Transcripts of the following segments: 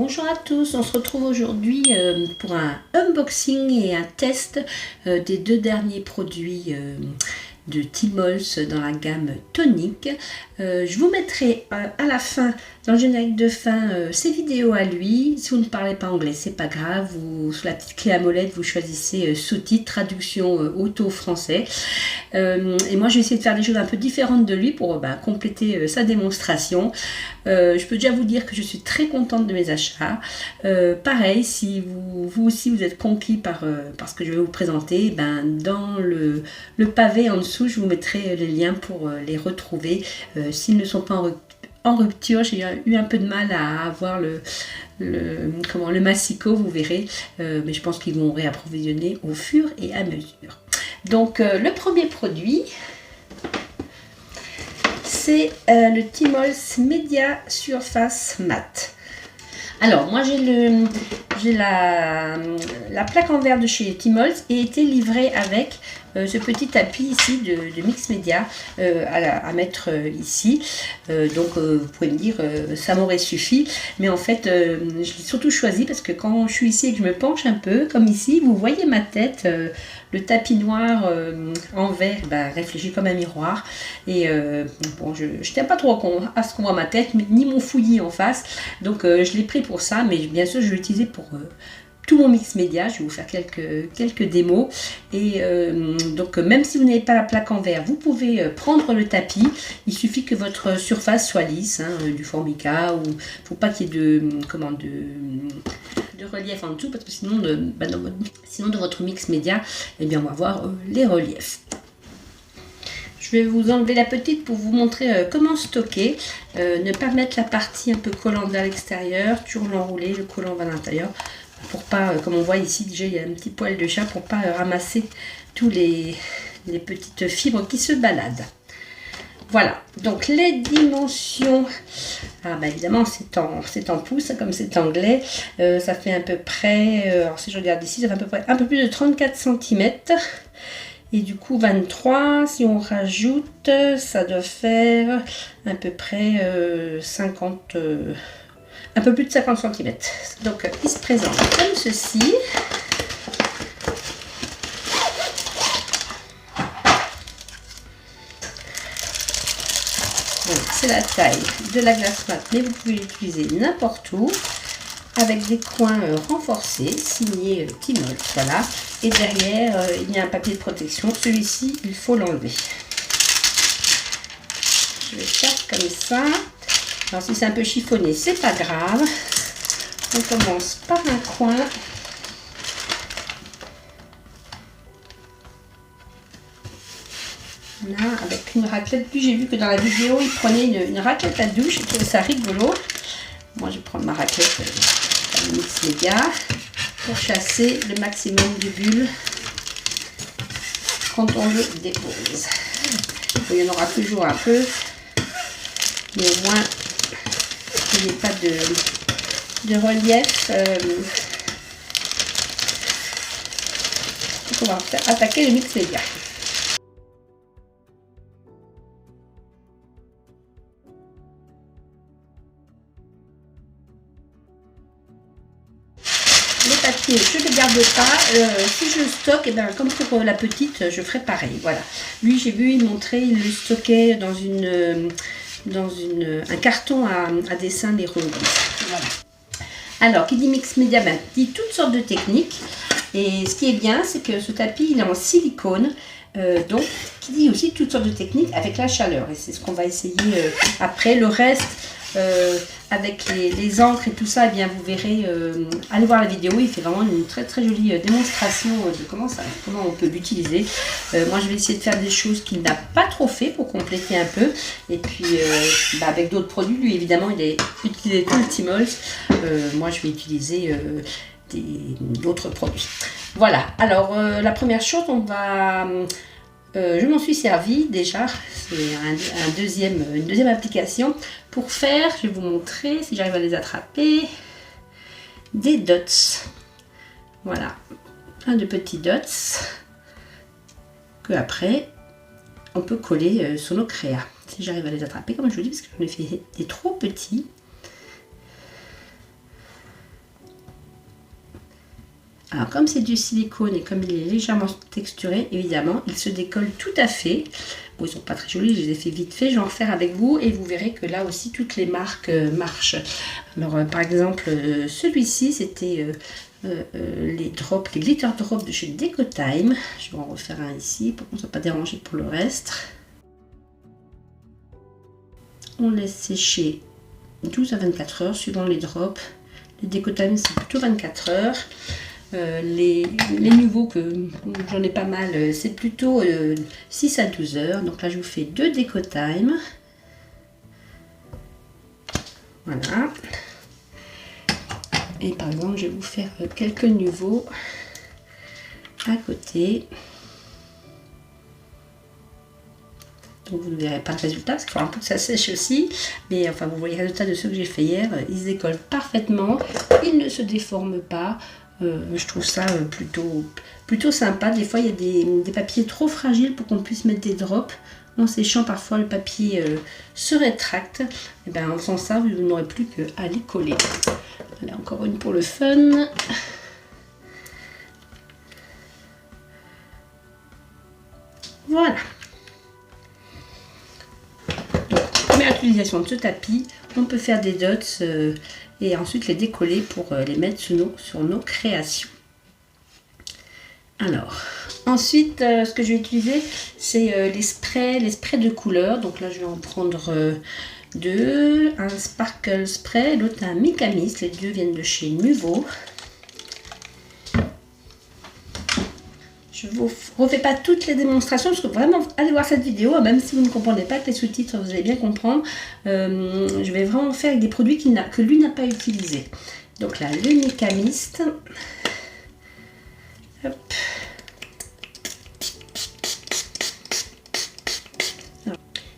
Bonjour à tous, on se retrouve aujourd'hui pour un unboxing et un test des deux derniers produits de Timols dans la gamme tonique. Je vous mettrai à la fin, dans le générique de fin, ces vidéos à lui. Si vous ne parlez pas anglais, c'est pas grave, sous la petite clé à molette, vous choisissez sous-titres, traduction auto-français. Et moi, je vais essayer de faire des choses un peu différentes de lui pour compléter sa démonstration. Je peux déjà vous dire que je suis très contente de mes achats. Pareil, si vous aussi vous êtes conquis par ce que je vais vous présenter, dans le pavé en dessous, je vous mettrai les liens pour les retrouver. S'ils ne sont pas en rupture, j'ai eu un peu de mal à avoir le massicot, vous verrez, mais je pense qu'ils vont réapprovisionner au fur et à mesure. Donc le premier produit, c'est le Timols Media Surface Matte. Alors moi j'ai la plaque en verre de chez Timols et été livrée avec ce petit tapis ici de Mix Media à mettre ici. Donc vous pouvez me dire ça m'aurait suffi, mais en fait je l'ai surtout choisi parce que quand je suis ici et que je me penche un peu comme ici, vous voyez ma tête, le tapis noir en verre réfléchit comme un miroir. Et bon, je tiens pas trop à ce qu'on voit ma tête ni mon fouillis en face, donc je l'ai pris pour ça, mais bien sûr je vais l'utiliser pour tout mon mix média. Je vais vous faire quelques démos. Et donc même si vous n'avez pas la plaque en verre, vous pouvez prendre le tapis. Il suffit que votre surface soit lisse, du formica, ou faut pas qu'il y ait de relief en dessous, parce que sinon de votre mix média, eh bien on va voir les reliefs. Je vais vous enlever la petite pour vous montrer comment stocker. Ne pas mettre la partie un peu collante à l'extérieur, toujours l'enrouler, le collant va à l'intérieur, pour pas, comme on voit ici déjà il y a un petit poil de chat, pour pas ramasser tous les petites fibres qui se baladent. Voilà, donc les dimensions, évidemment c'est en pouces, comme c'est anglais, ça fait à peu près, alors si je regarde ici, ça fait à peu près un peu plus de 34 cm. Et du coup 23, si on rajoute, ça doit faire à peu près 50, un peu plus de 50 cm. Donc il se présente comme ceci. C'est la taille de la glace mat, mais vous pouvez l'utiliser n'importe où, avec des coins renforcés, signés Timols, voilà. Et derrière, il y a un papier de protection. Celui-ci, il faut l'enlever. Je vais faire comme ça. Alors si c'est un peu chiffonné, c'est pas grave. On commence par un coin. Là, avec une raclette. Puis j'ai vu que dans la vidéo, il prenait une raclette à douche. Je trouvais ça rigolo. Moi, je vais prendre ma raclette Mix Media pour chasser le maximum de bulles quand on le dépose. Il y en aura toujours un peu, mais au moins il n'y a pas de relief. Donc on va attaquer le Mix Media. Les papiers, je ne les garde pas. Si je le stocke, comme pour la petite, je ferai pareil. Voilà. Lui, j'ai vu, il montrait, il le stockait dans un carton à dessin des ronds. Voilà. Alors, qui dit Mix Media, dit toutes sortes de techniques. Et ce qui est bien, c'est que ce tapis, il est en silicone. Donc, qui dit aussi toutes sortes de techniques avec la chaleur. Et c'est ce qu'on va essayer après. Le reste, avec les encres et tout ça, bien vous verrez, allez voir la vidéo, il fait vraiment une très très jolie démonstration de comment on peut l'utiliser. Moi je vais essayer de faire des choses qu'il n'a pas trop fait pour compléter un peu, et puis avec d'autres produits, lui évidemment il a utilisé tout le Timols, moi je vais utiliser d'autres produits. Voilà, alors la première chose, je m'en suis servi déjà, c'est une deuxième application pour faire, je vais vous montrer si j'arrive à les attraper, des dots. Voilà, plein de petits dots que après on peut coller sur nos créas. Si j'arrive à les attraper, comme je vous dis, parce que j'en ai fait des trop petits. Alors comme c'est du silicone et comme il est légèrement texturé, évidemment, il se décolle tout à fait. Bon, ils sont pas très jolis, je les ai fait vite fait, je vais en refaire avec vous et vous verrez que là aussi toutes les marques marchent. Alors par exemple, celui-ci c'était les drops, les glitter drops de chez Decotime. Je vais en refaire un ici pour qu'on ne soit pas dérangé pour le reste. On laisse sécher 12 à 24 heures suivant les drops. Les Decotime c'est plutôt 24 heures. Les nouveaux que j'en ai pas mal, c'est plutôt 6 à 12 heures. Donc là je vous fais 2 Decotime. Voilà. Et par exemple je vais vous faire quelques nouveaux à côté. Donc vous ne verrez pas le résultat parce qu'il faut un peu que ça sèche aussi. Mais enfin vous voyez le résultat de ceux que j'ai fait hier. Ils se décollent parfaitement. Ils ne se déforment pas. Je trouve ça plutôt sympa. Des fois il y a des papiers trop fragiles pour qu'on puisse mettre des drops. En séchant parfois le papier se rétracte. Et bien en faisant ça vous n'aurez plus qu'à les coller. Voilà, encore une pour le fun. Voilà. Donc, première utilisation de ce tapis, on peut faire des dots et ensuite les décoller pour les mettre sur nos créations. Alors, ensuite, ce que je vais utiliser, c'est les sprays de couleur. Donc là, je vais en prendre deux. Un Sparkle Spray, l'autre un Mica Mist. Les deux viennent de chez Nuvo. Je ne vous refais pas toutes les démonstrations, parce que vraiment, allez voir cette vidéo, même si vous ne comprenez pas que les sous-titres, vous allez bien comprendre. Je vais vraiment faire avec des produits que lui n'a pas utilisés. Donc là, le Mica Mist. Hop.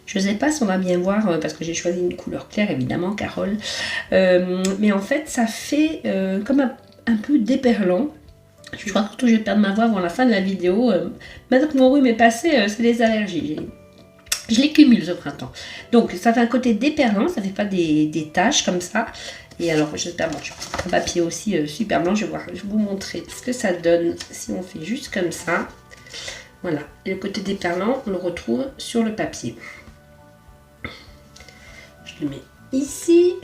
Je ne sais pas si on va bien voir, parce que j'ai choisi une couleur claire, évidemment, Carole. Mais en fait, ça fait comme un peu déperlant. Je crois que je vais perdre ma voix avant la fin de la vidéo. Maintenant que mon rhume est passé, c'est les allergies. Je les cumule ce printemps. Donc, ça fait un côté déperlant, ça ne fait pas des taches comme ça. Et alors, j'espère, bon, je prends un papier aussi super blanc. Je vais vous montrer ce que ça donne si on fait juste comme ça. Voilà, et le côté déperlant, on le retrouve sur le papier. Je le mets ici.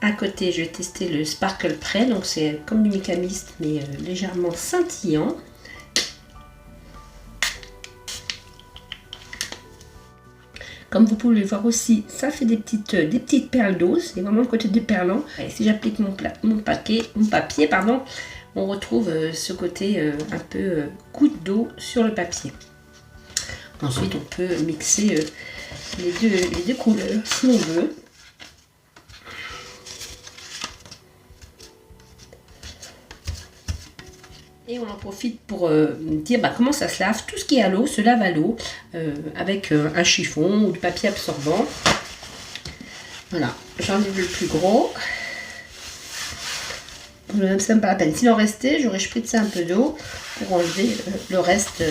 À côté, je vais tester le Sparkle Spray. Donc, c'est comme du Mica Mist, mais légèrement scintillant. Comme vous pouvez le voir aussi, ça fait des petites perles d'eau. C'est vraiment le côté déperlant. Et si j'applique mon papier, on retrouve ce côté un peu goutte d'eau sur le papier. Ensuite, on peut mixer les deux couleurs si on veut. Et on en profite pour dire comment ça se lave. Tout ce qui est à l'eau se lave à l'eau avec un chiffon ou du papier absorbant. Voilà, j'enlève le plus gros. Ça me pas la peine. S'il en restait, j'aurais spritzé un peu d'eau pour enlever le reste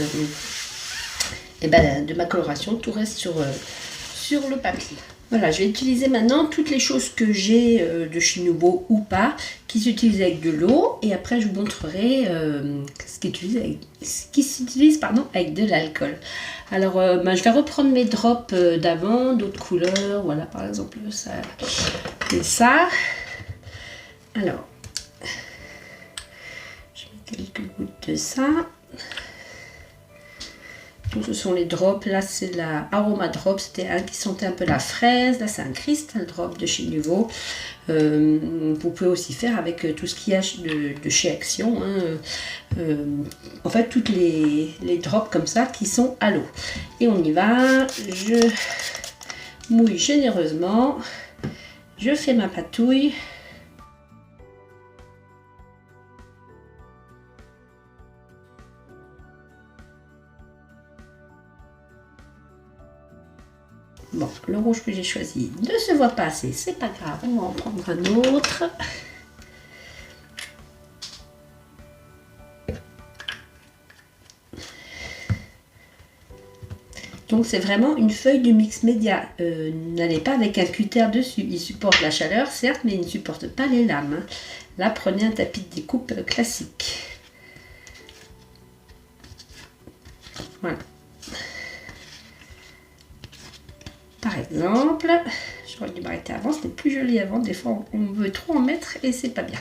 de ma coloration. Tout reste sur le papier. Voilà, je vais utiliser maintenant toutes les choses que j'ai de chez Nuvo ou pas, qui s'utilisent avec de l'eau. Et après, je vous montrerai ce qui s'utilise avec de l'alcool. Alors, je vais reprendre mes drops d'avant, d'autres couleurs. Voilà, par exemple, ça et ça. Alors, je mets quelques gouttes de ça. Donc, ce sont les drops. Là, c'est la Aroma Drop. C'était un qui sentait un peu la fraise. Là, c'est un Crystal Drop de chez Nuvo. Vous pouvez aussi faire avec tout ce qu'il y a de chez Action. En fait, toutes les drops comme ça qui sont à l'eau. Et on y va. Je mouille généreusement. Je fais ma patouille. Bon, le rouge que j'ai choisi ne se voit pas assez, c'est pas grave, on va en prendre un autre. Donc Donc c'est vraiment une feuille de mix média. N'allez pas avec un cutter dessus. Il supporte la chaleur, certes, mais il ne supporte pas les lames. Hein. Là, prenez un tapis de découpe classique. Voilà. Par exemple, j'aurais dû m'arrêter avant, c'était plus joli avant. Des fois, on veut trop en mettre et c'est pas bien.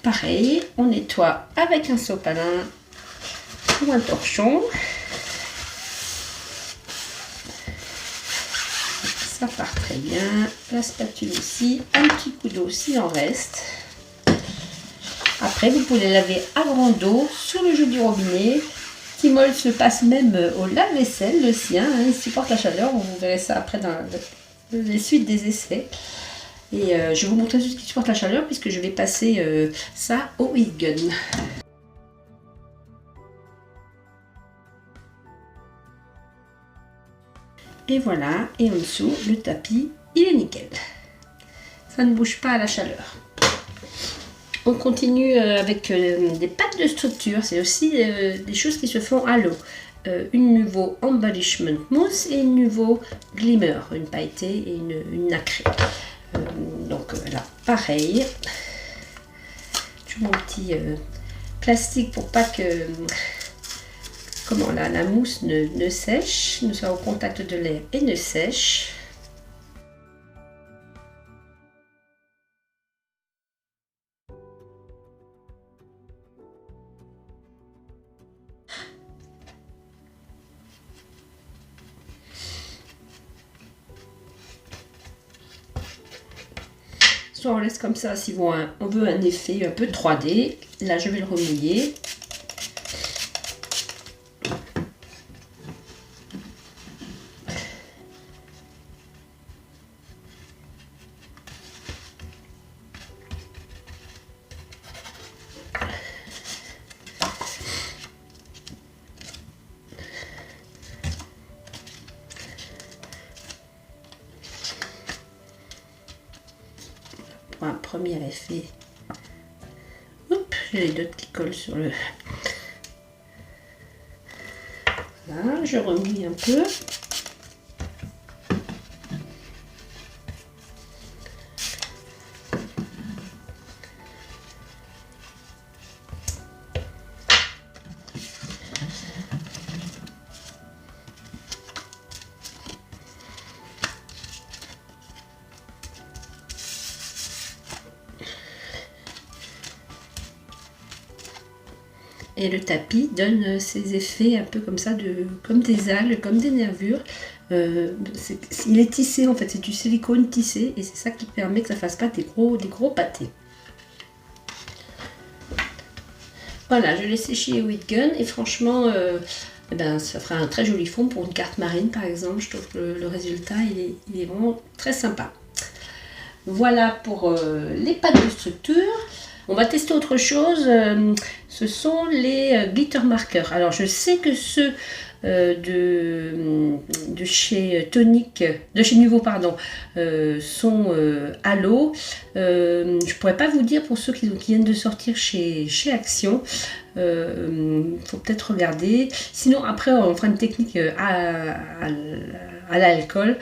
Pareil, on nettoie avec un sopalin ou un torchon. Ça part très bien. La spatule aussi, un petit coup d'eau s'il en reste. Après, vous pouvez laver à grande eau sur le jeu du robinet. Tmall se passe même au lave-vaisselle, le sien. Hein, il supporte la chaleur. Vous verrez ça après dans les suites des essais. Et je vais vous montrer tout ce qui supporte la chaleur puisque je vais passer ça au heat gun. Et voilà, et en dessous, le tapis, il est nickel. Ça ne bouge pas à la chaleur. On continue avec des pâtes de structure. C'est aussi des choses qui se font à l'eau. Une Nuvo Embellishment Mousse et une Nuvo Glimmer, une pailletée et une nacrée. Donc là, pareil. Tout mon petit plastique pour pas que la mousse ne sèche, ne soit au contact de l'air et ne sèche. Soit on laisse comme ça si on veut un effet un peu 3D. Là, je vais le remouiller. Pour un premier effet. Oups, j'ai les d'autres qui collent sur le... Là, je remouille un peu. Et le tapis donne ces effets un peu comme ça, comme des algues, comme des nervures. Il est tissé en fait, c'est du silicone tissé et c'est ça qui permet que ça ne fasse pas des gros pâtés. Voilà, je l'ai séché au heat gun et franchement, ça fera un très joli fond pour une carte marine par exemple. Je trouve que le résultat il est vraiment très sympa. Voilà pour les pâtes de structure. On va tester autre chose, ce sont les glitter markers. Alors je sais que ceux de chez Nuvo pardon, sont à l'eau. Je pourrais pas vous dire pour ceux qui viennent de sortir chez Action. Faut peut-être regarder. Sinon après on fera une technique à l'alcool.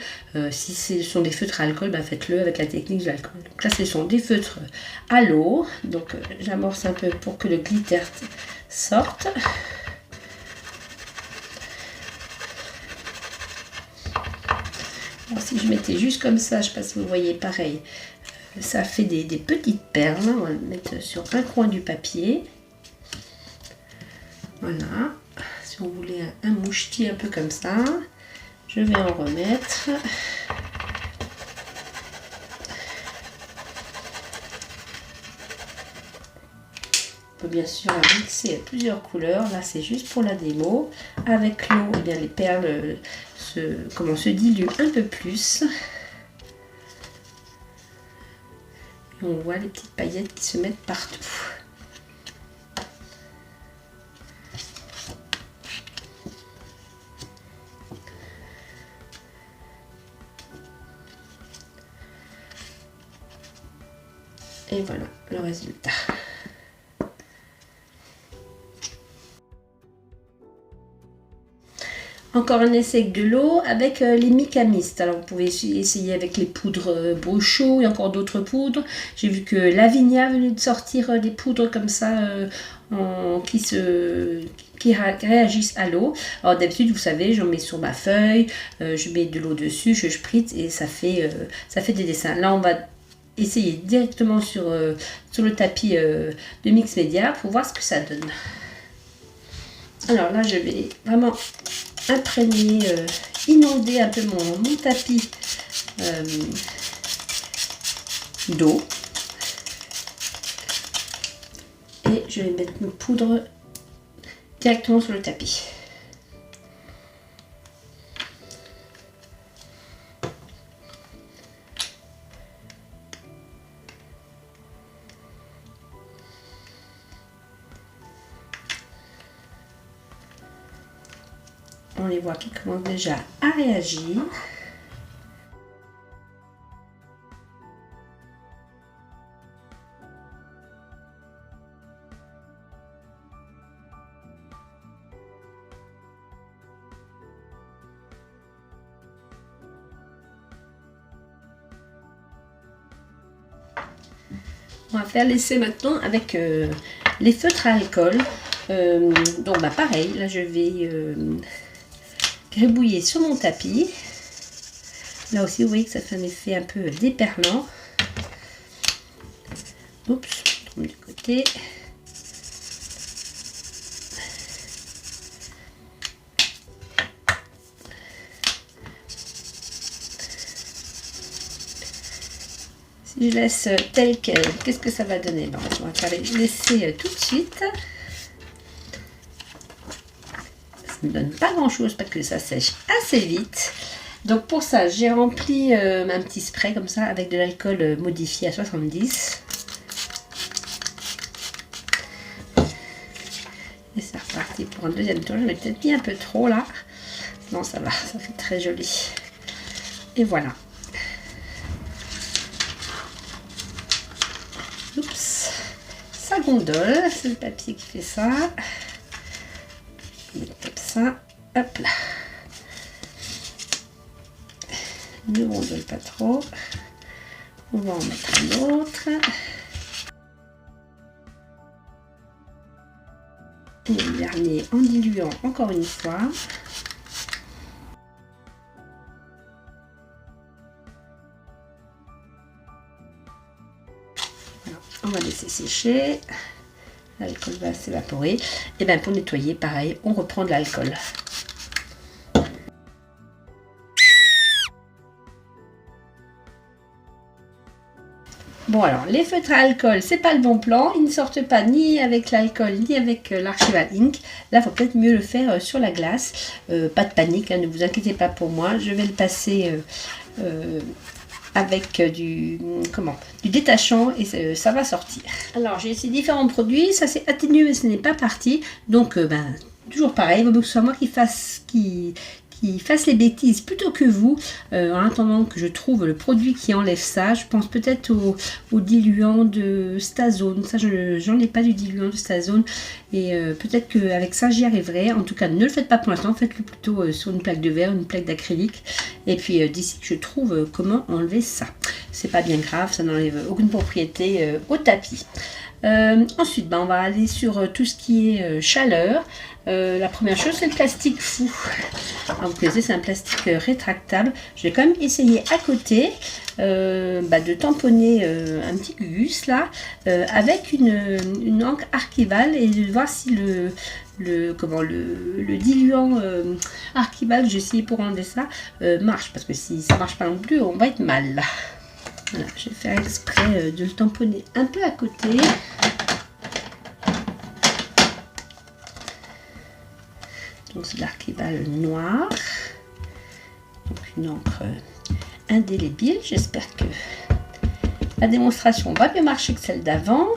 Si ce sont des feutres à alcool, faites-le avec la technique de l'alcool. Donc là ce sont des feutres à l'eau. Donc j'amorce un peu pour que le glitter sorte. Alors, si je mettais juste comme ça, je ne sais pas si vous voyez pareil, ça fait des petites perles. On va le mettre sur un coin du papier. Voilà. Si on voulait un mouchetis un peu comme ça, je vais en remettre. On peut bien sûr la mixer à plusieurs couleurs. Là, c'est juste pour la démo. Avec l'eau, eh bien, les perles se diluent un peu plus. Et on voit les petites paillettes qui se mettent partout. Et voilà le résultat. encore un essai avec de l'eau avec les mica mist. Alors vous pouvez essayer avec les poudres Bruchot et encore d'autres poudres. J'ai vu que Lavinia venait de sortir des poudres comme ça qui réagissent à l'eau. Alors d'habitude, vous savez, j'en mets sur ma feuille, je mets de l'eau dessus, je spritz et ça fait des dessins. Là, on va essayer directement sur le tapis de Mix Media pour voir ce que ça donne. Alors là, je vais vraiment imprégner, inonder un peu mon tapis d'eau. Et je vais mettre mes poudres directement sur le tapis. On les voit qui commencent déjà à réagir. On va faire l'essai maintenant avec les feutres à alcool. Donc bah pareil, là je vais gribouiller sur mon tapis. Là aussi vous voyez que ça fait un effet un peu déperlant. Oups, je tourne du côté. Si je laisse tel quel, qu'est-ce que ça va donner? Bon, on va faire l'essai tout de suite. Ça ne donne pas grand chose parce que ça sèche assez vite. Donc pour ça, j'ai rempli un petit spray comme ça avec de l'alcool modifié à 70. Et c'est reparti pour un deuxième tour. Je l'ai peut-être mis un peu trop là. Non, ça va, ça fait très joli. Et voilà. Oups, ça gondole, c'est le papier qui fait ça. On met comme ça, hop là. Ne gondole pas trop. On va en mettre un autre. Et le dernier en diluant encore une fois. On va laisser sécher, l'alcool va s'évaporer. Et bien pour nettoyer, pareil, on reprend de l'alcool. Bon alors, les feutres à alcool, c'est pas le bon plan. Ils ne sortent pas ni avec l'alcool ni avec l'Archival Ink. Là, il faut peut-être mieux le faire sur la glace. Pas de panique, hein, ne vous inquiétez pas pour moi. Je vais le passer avec du détachant et ça va sortir. Alors j'ai essayé différents produits, ça s'est atténué mais ce n'est pas parti. Donc toujours pareil, il vaut mieux que ce soit moi qui fasse les bêtises plutôt que vous. En attendant que je trouve le produit qui enlève ça, je pense peut-être au diluant de Stazone. Ça, j'en ai pas du diluant de Stazone. Et peut-être qu'avec ça, j'y arriverai. En tout cas, ne le faites pas pour l'instant. Faites-le plutôt sur une plaque de verre, une plaque d'acrylique. Et puis, d'ici que je trouve comment enlever ça. C'est pas bien grave, ça n'enlève aucune propriété au tapis. Ensuite, on va aller sur tout ce qui est chaleur. La première chose, c'est le plastique fou. Alors, vous connaissez, c'est un plastique rétractable. Je vais quand même essayer à côté de tamponner un petit gugus là avec une encre Archival et de voir si le diluant Archival que j'ai essayé pour enlever ça marche. Parce que si ça marche pas non plus, on va être mal là. Voilà, je vais faire exprès de le tamponner un peu à côté. Donc c'est de l'Archival noir. Donc une encre indélébile. J'espère que la démonstration va mieux marcher que celle d'avant.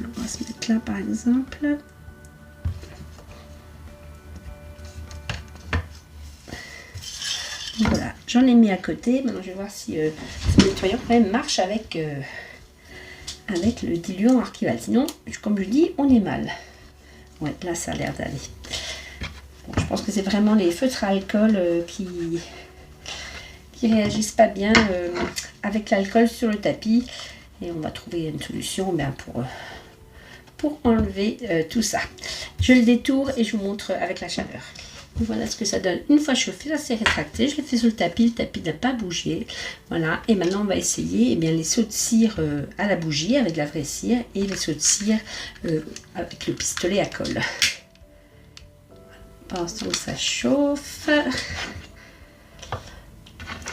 On va se mettre là par exemple. Voilà, j'en ai mis à côté. Maintenant, je vais voir si ce nettoyant quand même marche avec avec le diluant Archival. Sinon, comme je dis, on est mal. Ouais, là, ça a l'air d'aller. Bon, je pense que c'est vraiment les feutres à alcool qui réagissent pas bien avec l'alcool sur le tapis. Et on va trouver une solution pour enlever tout ça. Je le détourne et je vous montre avec la chaleur. Voilà ce que ça donne. Une fois chauffé, là c'est rétracté. Je l'ai fait sur le tapis n'a pas bougé. Voilà. Et maintenant on va essayer les sauts de cire à la bougie avec la vraie cire et les sauts de cire avec le pistolet à colle. Pendant ce temps que ça chauffe.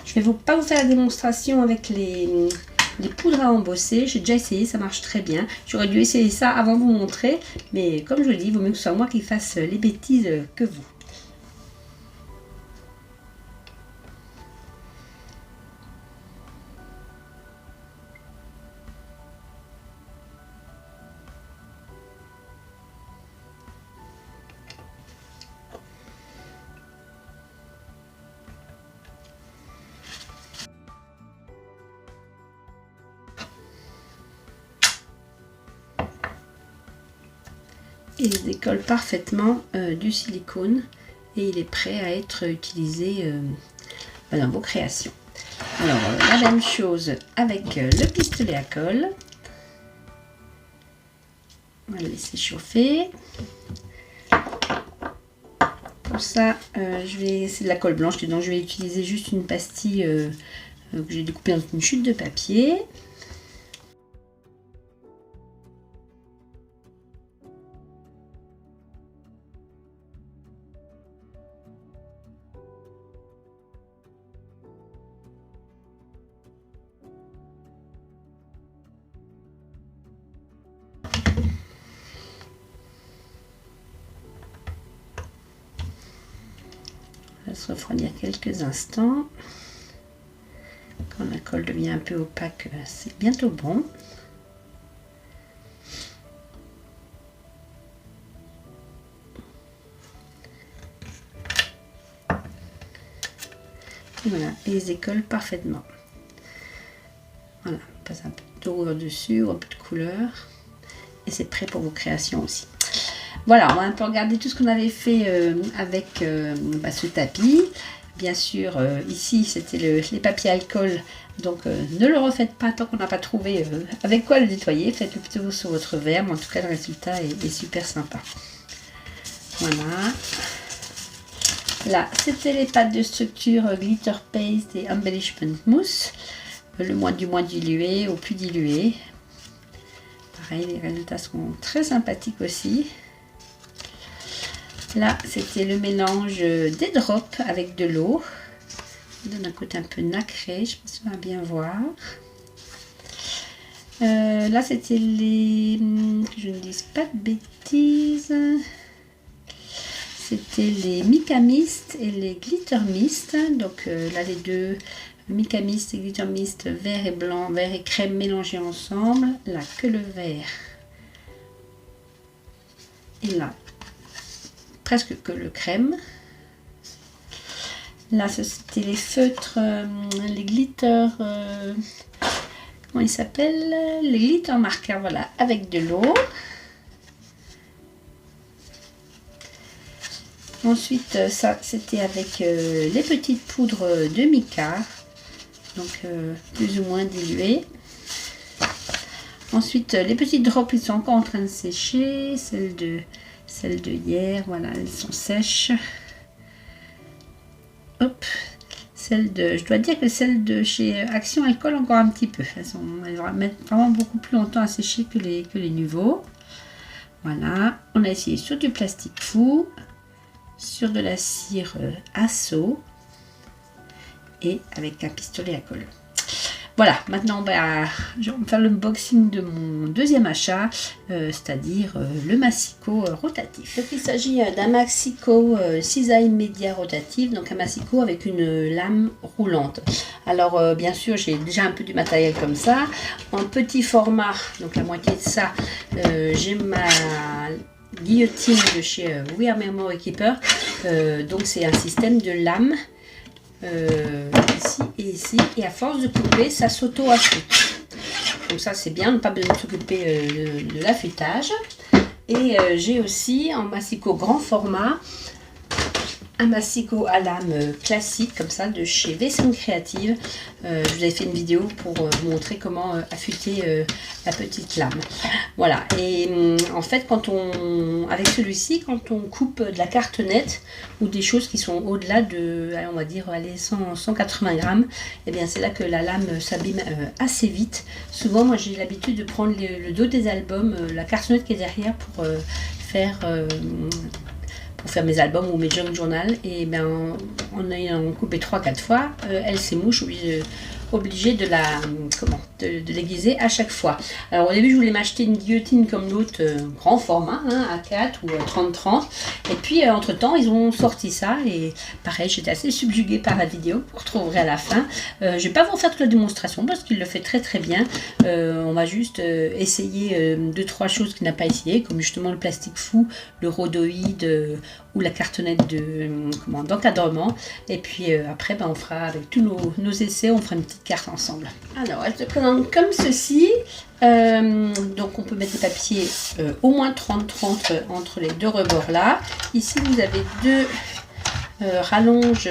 Je vais pas vous faire la démonstration avec les poudres à embosser. J'ai déjà essayé, ça marche très bien. J'aurais dû essayer ça avant de vous montrer. Mais comme je le dis, il vaut mieux que ce soit moi qui fasse les bêtises que vous. Il décolle parfaitement du silicone et il est prêt à être utilisé dans vos créations. Alors la même chose avec le pistolet à colle. On va le laisser chauffer. Pour ça, c'est de la colle blanche, donc je vais utiliser juste une pastille que j'ai découpée dans une chute de papier. On va se refroidir quelques instants. Quand la colle devient un peu opaque, c'est bientôt bon. Et voilà, et ils décollent parfaitement. Voilà, on passe un peu de dorure dessus ou un peu de couleur. Et c'est prêt pour vos créations aussi. Voilà, on va un peu regarder tout ce qu'on avait fait avec ce tapis. Bien sûr, ici, c'était les papiers alcool. Donc, ne le refaites pas tant qu'on n'a pas trouvé avec quoi le nettoyer. Faites-le plutôt sur votre verre. Mais en tout cas, le résultat est super sympa. Voilà. Là, c'était les pâtes de structure Glitter Paste et Embellishment Mousse. Du moins dilué au plus dilué. Pareil, les résultats sont très sympathiques aussi. Là, c'était le mélange des drops avec de l'eau. Ça donne un côté un peu nacré, je ne sais pas si on va bien voir. Là, c'était les... que je ne dise pas de bêtises. C'était les Mica Mist et les Glitter Mist. Donc là, les deux, Mica Mist et Glitter Mist, vert et blanc, vert et crème mélangés ensemble. Là, que le vert. Et là, presque que le crème. Là, c'était les feutres, les glitter, comment ils s'appellent? Les glitter marqueurs, voilà, avec de l'eau. Ensuite, ça, c'était avec les petites poudres de mica, donc plus ou moins diluées. Ensuite, les petites drops, ils sont encore en train de sécher. Celles de hier, voilà, elles sont sèches. Hop, je dois dire que celles de chez Action Alcool encore un petit peu. Elles mettent vraiment beaucoup plus longtemps à sécher que les nouveaux. Voilà, on a essayé sur du plastique fou, sur de la cire Asso et avec un pistolet à colle. Voilà, maintenant je vais faire l'unboxing de mon deuxième achat, c'est-à-dire le Massico rotatif. Donc, il s'agit d'un Massico cisaille média rotatif, donc un Massico avec une lame roulante. Alors bien sûr, j'ai déjà un peu du matériel comme ça. En petit format, donc la moitié de ça, j'ai ma guillotine de chez We Are Memory Keeper. Donc c'est un système de lame. Ici et ici, et à force de couper, ça s'auto-affûte. Donc ça c'est bien, pas besoin de s'occuper de l'affûtage. Et j'ai aussi en massicot grand format un massicot à lame classique comme ça de chez Vaisselle Créative. Je vous avais fait une vidéo pour vous montrer comment affûter la petite lame. Voilà, et en fait avec celui-ci, quand on coupe de la cartonnette ou des choses qui sont au-delà de, on va dire, 180 grammes, et bien c'est là que la lame s'abîme assez vite. Souvent moi j'ai l'habitude de prendre le dos des albums, la cartonnette qui est derrière pour faire mes albums ou mes junk journal, et bien en ayant coupé 3-4 fois, elle s'émouche, obligée de l'aiguiser à chaque fois. Alors au début je voulais m'acheter une guillotine comme l'autre, grand format, hein, A4 ou 30-30, et puis entre temps ils ont sorti ça, et pareil j'étais assez subjuguée par la vidéo, vous retrouverez à la fin. Je ne vais pas vous faire toute la démonstration parce qu'il le fait très très bien. On va juste essayer 2-3 choses qu'il n'a pas essayé, comme justement le plastique fou, le rhodoïde ou la cartonnette d'encadrement, et puis après on fera avec tous nos essais, on fera une petite carte ensemble. Alors elle se présente comme ceci. Donc on peut mettre des papiers au moins 30-30 entre les deux rebords là. Ici vous avez deux rallonges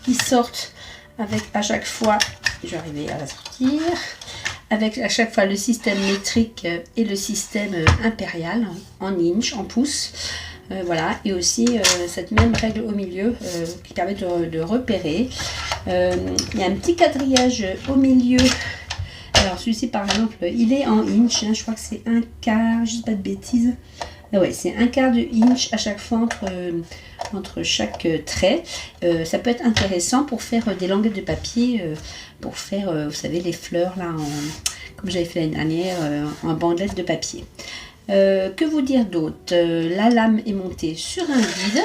qui sortent avec à chaque fois, je vais arriver à la sortir, avec à chaque fois le système métrique et le système impérial en inch, en pouces. Voilà, et aussi cette même règle au milieu qui permet de repérer. Il y a un petit quadrillage au milieu. Alors celui-ci par exemple, il est en inch, hein, je crois que c'est un quart, je dis pas de bêtises. Ah ouais, c'est un quart de inch à chaque fois entre chaque trait. Ça peut être intéressant pour faire des languettes de papier, pour faire, vous savez, les fleurs là, comme j'avais fait l'année dernière, en bandelettes de papier. Que vous dire d'autre? La lame est montée sur un guide.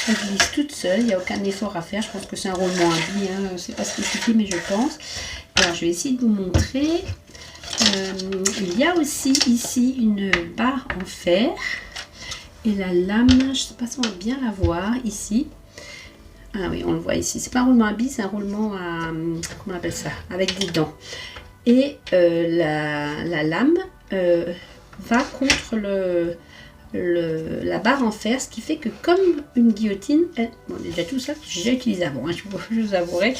Elle glisse toute seule, il n'y a aucun effort à faire. Je pense que c'est un roulement à billes, hein. C'est pas spécifié, mais je pense. Alors je vais essayer de vous montrer. Il y a aussi ici une barre en fer. Et la lame, je ne sais pas si on va bien la voir ici. Ah oui, on le voit ici. C'est pas un roulement à billes, c'est un roulement à... comment on appelle ça? Avec des dents. Et la lame... va contre la barre en fer, ce qui fait que comme une guillotine, bon déjà tout ça j'ai déjà utilisé avant, hein, je vous avouerai,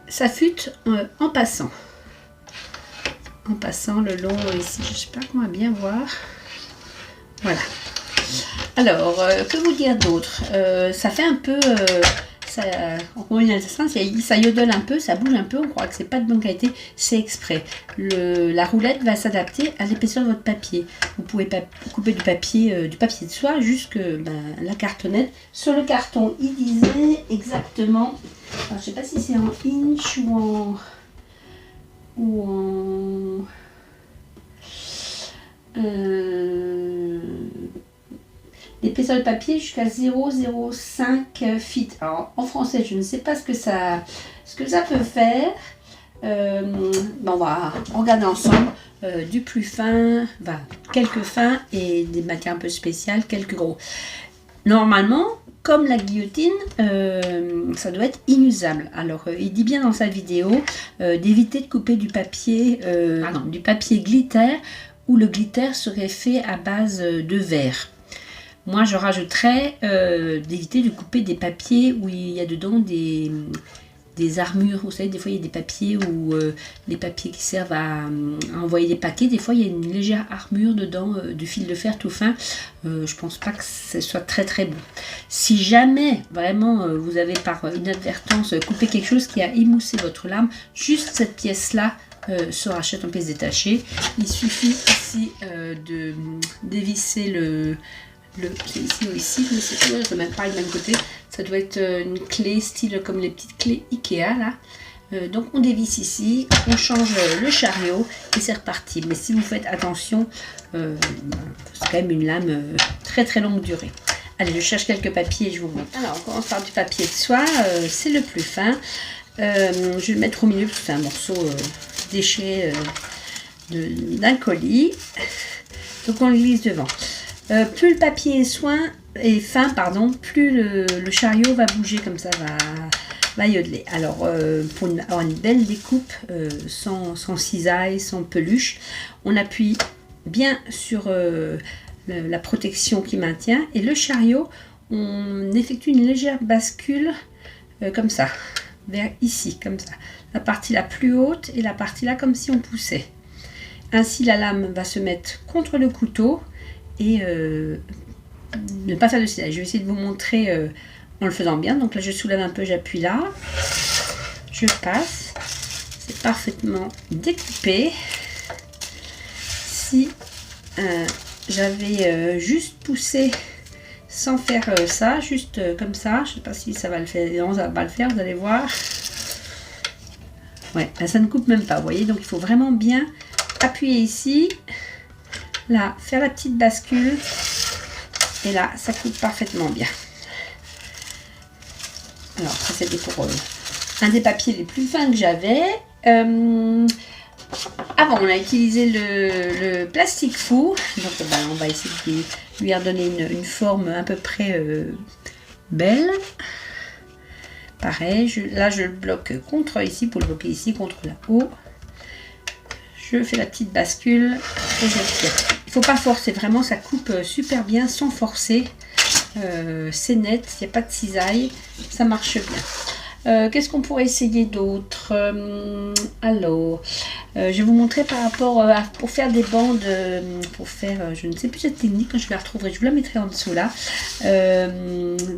ça fute en passant le long ici, je sais pas comment bien voir, voilà. Alors que vous dire d'autre, ça fait un peu ça yodole un peu, ça bouge un peu, on croit que c'est pas de bonne qualité, c'est exprès. La roulette va s'adapter à l'épaisseur de votre papier. Vous pouvez couper du papier de soie jusque la cartonnette. Sur le carton, il disait exactement, alors, je sais pas si c'est en inch ou en l'épaisseur de papier jusqu'à 0,05 feet. Alors en français, je ne sais pas ce que ça peut faire. On va regarder ensemble du plus fin, quelques fins et des matières un peu spéciales, quelques gros. Normalement, comme la guillotine, ça doit être inusable. Alors il dit bien dans sa vidéo d'éviter de couper du papier glitter, où le glitter serait fait à base de verre. Moi, je rajouterais d'éviter de couper des papiers où il y a dedans des armures. Vous savez, des fois, il y a des papiers où les papiers qui servent à envoyer des paquets. Des fois, il y a une légère armure dedans, du fil de fer tout fin. Je pense pas que ce soit très très bon. Si jamais, vraiment, vous avez par inadvertance coupé quelque chose qui a émoussé votre lame, juste cette pièce-là se rachète en pièces détachées. Il suffit ici de dévisser c'est ici ou ici, mais c'est même pas du même côté. Ça doit être une clé style comme les petites clés Ikea là. Donc on dévisse ici, on change le chariot et c'est reparti. Mais si vous faites attention, c'est quand même une lame très très longue durée. Allez, je cherche quelques papiers et je vous montre. Alors on commence par du papier de soie, c'est le plus fin. Je vais le mettre au milieu parce que c'est un morceau déchiré d'un colis. Donc on le glisse devant. Plus le papier est fin, plus le chariot va bouger comme ça, va yodeler. Alors, pour avoir une belle découpe, sans cisaille, sans peluche, on appuie bien sur la protection qui maintient. Et le chariot, on effectue une légère bascule comme ça, vers ici, comme ça. La partie la plus haute et la partie là, comme si on poussait. Ainsi, la lame va se mettre contre le couteau et ne pas faire de cisaille. Je vais essayer de vous montrer en le faisant bien. Donc là, je soulève un peu, j'appuie là. Je passe. C'est parfaitement découpé. Si j'avais juste poussé sans faire ça, juste comme ça, je ne sais pas si ça va le faire. Non, ça va pas le faire, vous allez voir. Ouais, là, ça ne coupe même pas, vous voyez. Donc, il faut vraiment bien appuyer ici. Là, faire la petite bascule. Et là, ça coupe parfaitement bien. Alors, ça, c'était pour un des papiers les plus fins que j'avais. Avant, on a utilisé le plastique fou. Donc, on va essayer de lui redonner une forme à peu près belle. Pareil, là, je le bloque contre ici, pour le bloquer ici, contre là-haut. Je fais la petite bascule et je tire. Il ne faut pas forcer, vraiment, ça coupe super bien sans forcer. C'est net, il n'y a pas de cisaille, ça marche bien. Qu'est-ce qu'on pourrait essayer d'autre? Alors, je vais vous montrer par rapport à pour faire des bandes, pour faire, je ne sais plus cette technique, quand je la retrouverai, je vous la mettrai en dessous là.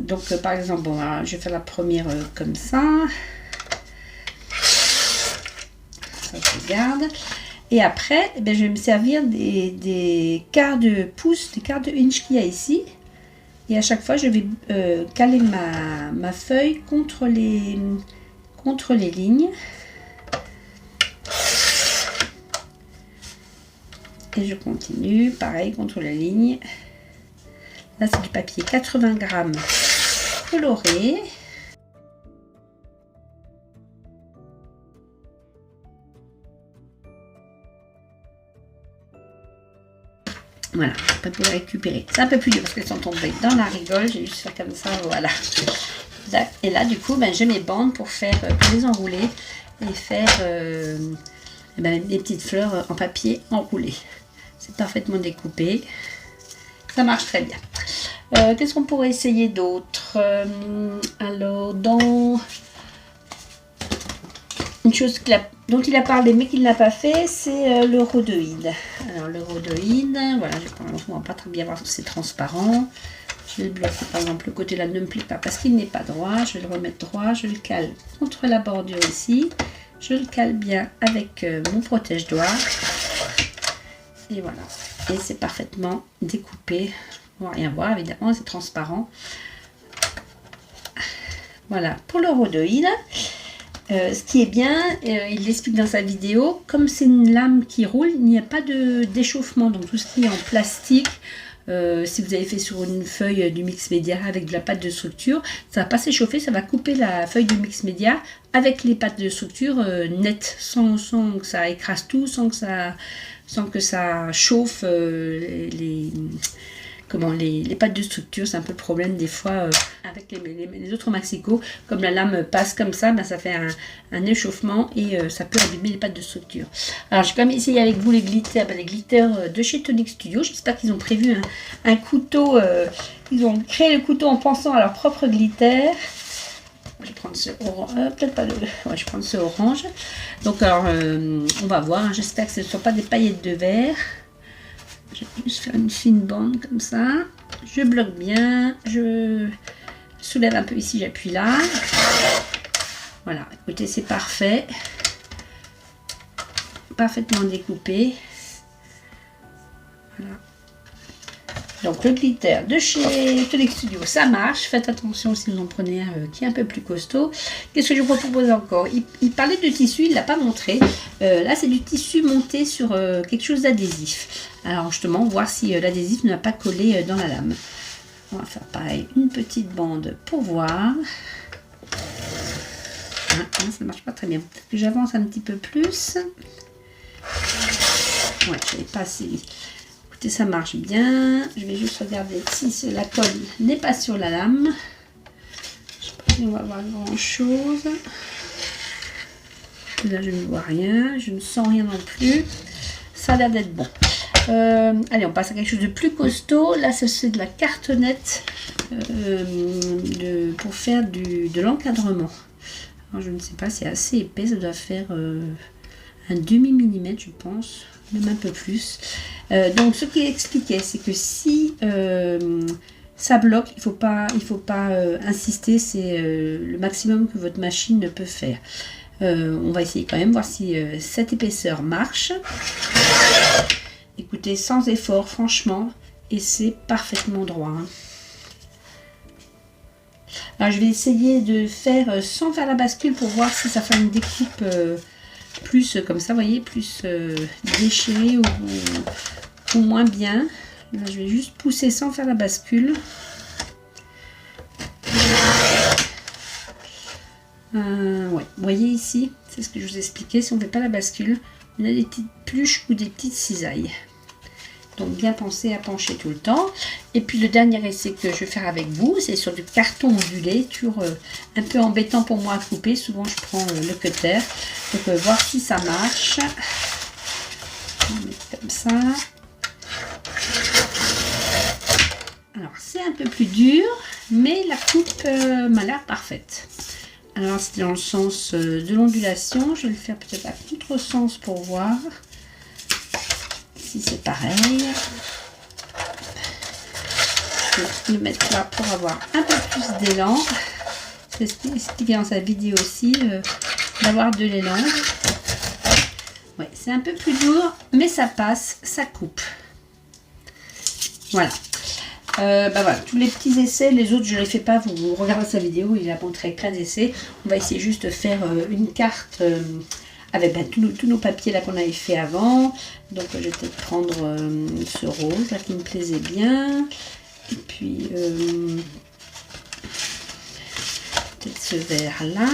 Donc, par exemple, bon, alors, je vais faire la première comme ça. Ça, je garde. Et après, eh bien, je vais me servir des quarts de pouce, des quarts de inch qu'il y a ici. Et à chaque fois, je vais caler ma feuille contre les lignes. Et je continue, pareil, contre la ligne. Là, c'est du papier 80 grammes coloré. Voilà, on peut les récupérer. C'est un peu plus dur parce qu'elles sont tombées dans la rigole. J'ai juste fait comme ça, voilà. Et là, du coup, je mets mes bandes pour les enrouler et faire des petites fleurs en papier enroulé. C'est parfaitement découpé. Ça marche très bien. Qu'est-ce qu'on pourrait essayer d'autre? Alors, dans une chose dont il a parlé mais qu'il n'a pas fait, c'est le rhodoïde. Alors le rhodoïde, voilà, on ne va pas très bien voir si c'est transparent. Je vais le bloquer, par exemple, le côté là ne me plaît pas parce qu'il n'est pas droit. Je vais le remettre droit, je le cale contre la bordure ici. Je le cale bien avec mon protège-doigt. Et voilà. Et c'est parfaitement découpé. On ne va rien voir, évidemment, c'est transparent. Voilà, pour le rhodoïde. Ce qui est bien, il l'explique dans sa vidéo, comme c'est une lame qui roule, il n'y a pas d'échauffement. Donc tout ce qui est en plastique, si vous avez fait sur une feuille du mix média avec de la pâte de structure, ça ne va pas s'échauffer, ça va couper la feuille du mix média avec les pâtes de structure nettes, sans que ça écrase tout, sans que ça chauffe les pâtes de structure. C'est un peu le problème des fois avec les autres Maxico. Comme la lame passe comme ça, ça fait un échauffement et ça peut abîmer les pâtes de structure. Alors, j'ai quand même essayé avec vous les glitters, les glitters de chez Tonic Studio. J'espère qu'ils ont prévu un couteau. Ils ont créé le couteau en pensant à leur propre glitter. Je vais prendre ce orange, peut-être pas je vais prendre ce orange. Donc, alors, on va voir. J'espère que ce ne sont pas des paillettes de verre. Je vais juste faire une fine bande comme ça. Je bloque bien. Je soulève un peu ici, j'appuie là. Voilà, écoutez, c'est parfait. Parfaitement découpé. Voilà. Donc le glitter de chez Tonic Studio, ça marche. Faites attention si vous en prenez un qui est un peu plus costaud. Qu'est-ce que je vous propose encore? Il parlait de tissu, il ne l'a pas montré. Là, c'est du tissu monté sur quelque chose d'adhésif. Alors justement, voir si l'adhésif ne va pas coller dans la lame. On va faire pareil, une petite bande pour voir. Ça ne marche pas très bien. Peut-être que j'avance un petit peu plus. Ouais, je n'ai pas assez. Écoutez, ça marche bien. Je vais juste regarder si la colle n'est pas sur la lame. on va voir grand chose. Là je ne vois rien, je ne sens rien non plus. Ça a l'air d'être bon. Allez, on passe à quelque chose de plus costaud. Là c'est de la cartonnette pour faire de l'encadrement. Alors je ne sais pas, c'est assez épais, ça doit faire un demi-millimètre je pense, même un peu plus. Donc ce qu'il expliquait, c'est que si ça bloque, il faut pas insister, c'est le maximum que votre machine ne peut faire. On va essayer quand même, voir si cette épaisseur marche. Écoutez, sans effort, franchement, et c'est parfaitement droit. Hein. Alors je vais essayer de faire sans faire la bascule pour voir si ça fait une découpe plus comme ça, vous voyez, plus déchirée ou moins bien. Là, je vais juste pousser sans faire la bascule. Ouais, vous voyez ici, c'est ce que je vous expliquais, si on ne fait pas la bascule, on a des petites pluches ou des petites cisailles. Donc bien penser à pencher tout le temps. Et puis le dernier essai que je vais faire avec vous, c'est sur du carton ondulé, toujours un peu embêtant pour moi à couper. Souvent je prends le cutter. Donc voir si ça marche. On va mettre comme ça. Alors c'est un peu plus dur, mais la coupe m'a l'air parfaite. Alors c'est dans le sens de l'ondulation. Je vais le faire peut-être à contresens pour voir si c'est pareil. Je vais le mettre là pour avoir un peu plus d'élan. C'est ce qu'il expliquait dans sa vidéo aussi, d'avoir de l'élan. Ouais, c'est un peu plus dur, mais ça passe, ça coupe. Voilà. Voilà, tous les petits essais, les autres je ne les fais pas, vous regardez sa vidéo, il a montré plein d'essais. On va essayer juste de faire une carte avec tous nos papiers là qu'on avait fait avant. Donc je vais peut-être prendre ce rose là qui me plaisait bien. Et puis peut-être ce vert là.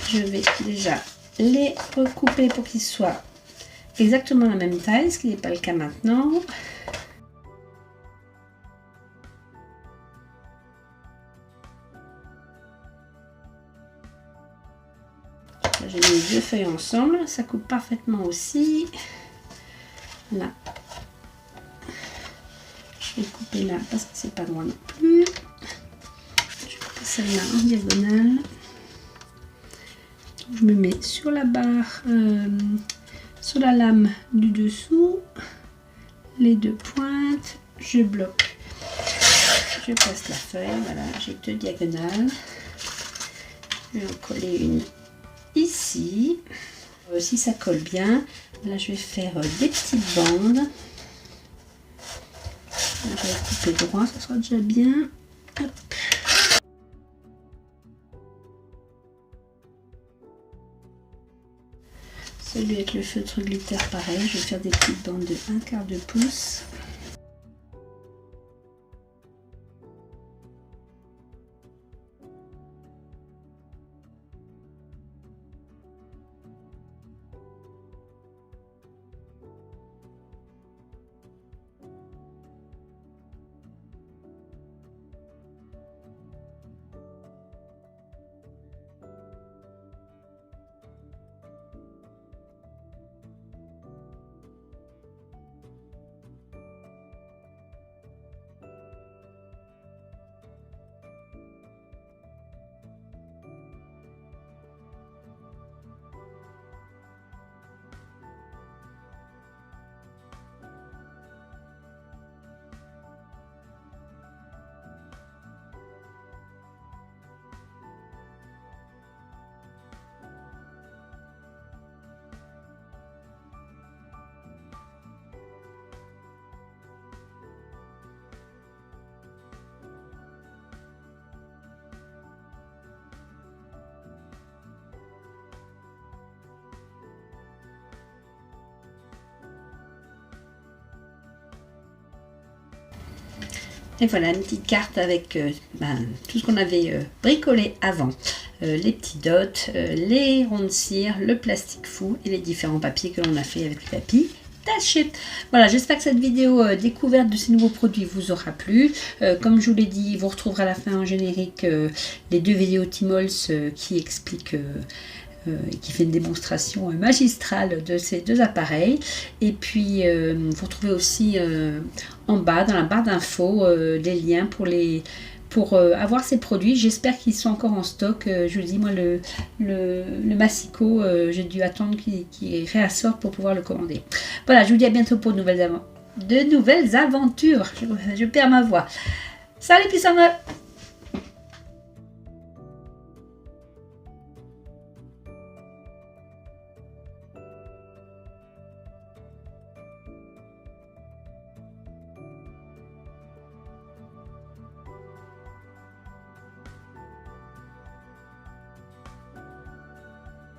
Je vais déjà les recouper pour qu'ils soient exactement la même taille, ce qui n'est pas le cas maintenant. J'ai mis les deux feuilles ensemble, ça coupe parfaitement aussi. Là, je vais couper là parce que c'est pas loin non plus. Je vais couper celle-là en diagonale. Je me mets sur la barre, sur la lame du dessous, les deux pointes, je bloque. Je passe la feuille, voilà, j'ai deux diagonales. Je vais en coller une ici. Si ça colle bien, là je vais faire des petites bandes. Là, je vais couper droit, ça sera déjà bien. Hop. Celui avec le feutre glitter pareil, je vais faire des petites bandes de 1/4 de pouce. Et voilà une petite carte avec tout ce qu'on avait bricolé avant. Les petits dots, les ronds de cire, le plastique fou et les différents papiers que l'on a fait avec le tapis tâcher. Voilà, j'espère que cette vidéo découverte de ces nouveaux produits vous aura plu. Comme je vous l'ai dit, vous retrouverez à la fin en générique les 2 vidéos Timols qui expliquent et qui fait une démonstration magistrale de ces 2 appareils. Et puis vous retrouvez aussi en bas dans la barre d'infos des liens pour avoir ces produits. J'espère qu'ils sont encore en stock. Je vous dis, moi le Massico, j'ai dû attendre qu'il réassorte pour pouvoir le commander. Voilà, je vous dis à bientôt pour de nouvelles aventures. Je perds ma voix. Salut, puis ça va.